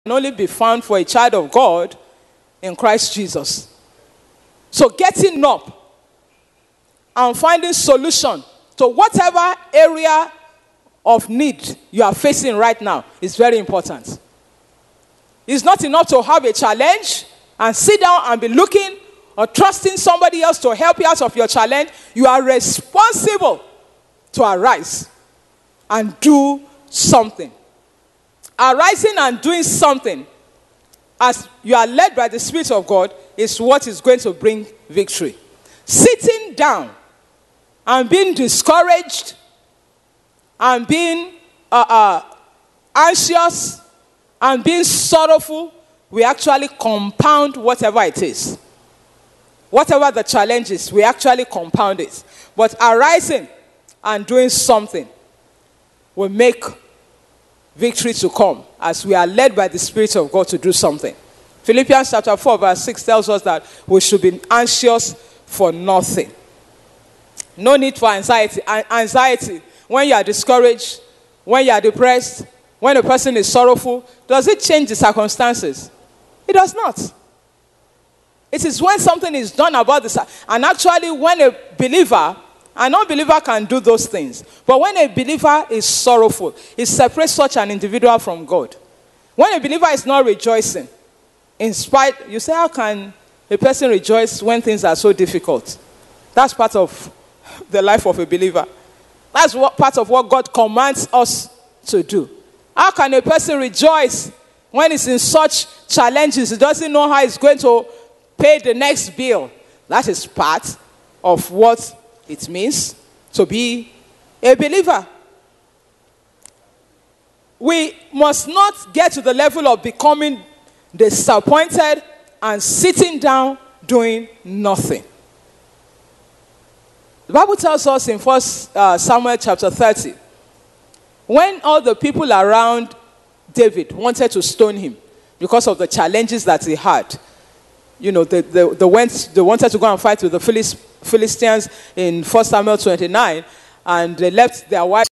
can only be found for a child of God in Christ Jesus. So getting up and finding solution to whatever area of need you are facing right now is very important. It's not enough to have a challenge and sit down and be looking or trusting somebody else to help you out of your challenge. You are responsible to arise and do something. Arising and doing something as you are led by the Spirit of God is what is going to bring victory. Sitting down and being discouraged and being anxious and being sorrowful we actually compound whatever it is. Whatever the challenge is, we actually compound it. But arising and doing something will make victory to come as we are led by the Spirit of God to do something. Philippians chapter 4 verse 6 tells us that we should be anxious for nothing. No need for anxiety. Anxiety, when you are discouraged, when you are depressed, when a person is sorrowful, does it change the circumstances? It does not. It is when something is done about this. And actually, when a believer, an unbeliever can do those things. But when a believer is sorrowful, it separates such an individual from God. When a believer is not rejoicing, in spite, you say, how can a person rejoice when things are so difficult? That's part of the life of a believer. That's part of what God commands us to do. How can a person rejoice when he's in such challenges? He doesn't know how he's going to pay the next bill. That is part of what it means to be a believer. We must not get to the level of becoming disappointed and sitting down doing nothing. The Bible tells us in 1 Samuel chapter 30, when all the people around David wanted to stone him because of the challenges that he had, you know, they wanted to go and fight with the Philistines in 1 Samuel 29, and they left their wives